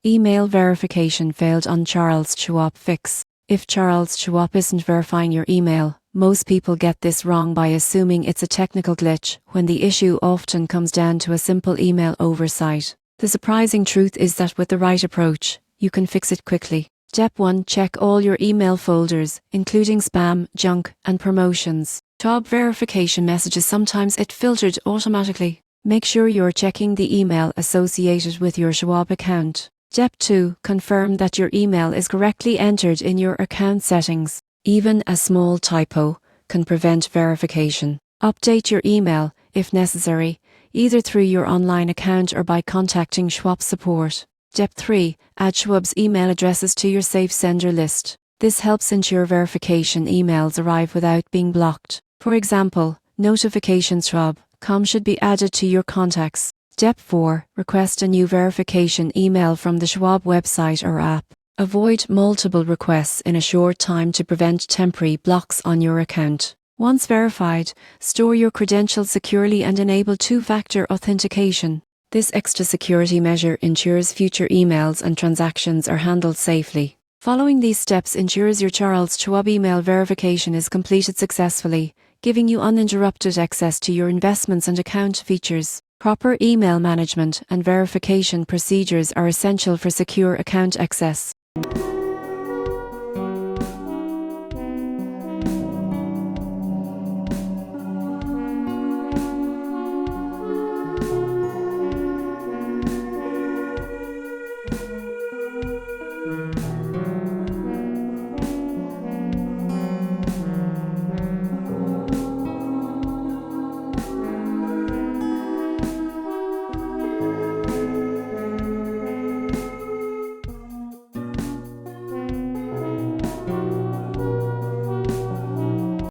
Email verification failed on Charles Schwab Fix. If Charles Schwab isn't verifying your email, most people get this wrong by assuming it's a technical glitch, when the issue often comes down to a simple email oversight. The surprising truth is that with the right approach, you can fix it quickly. Step 1. Check all your email folders, including spam, junk, and promotions. Schwab verification messages sometimes get filtered automatically. Make sure you're checking the email associated with your Schwab account. Step 2. Confirm that your email is correctly entered in your account settings. Even a small typo can prevent verification. Update your email, if necessary, either through your online account or by contacting Schwab support. Step 3. Add Schwab's email addresses to your safe sender list. This helps ensure verification emails arrive without being blocked. For example, notifications.schwab.com should be added to your contacts. Step 4. Request a new verification email from the Schwab website or app. Avoid multiple requests in a short time to prevent temporary blocks on your account. Once verified, store your credentials securely and enable two-factor authentication. This extra security measure ensures future emails and transactions are handled safely. Following these steps ensures your Charles Schwab email verification is completed successfully, giving you uninterrupted access to your investments and account features. Proper email management and verification procedures are essential for secure account access.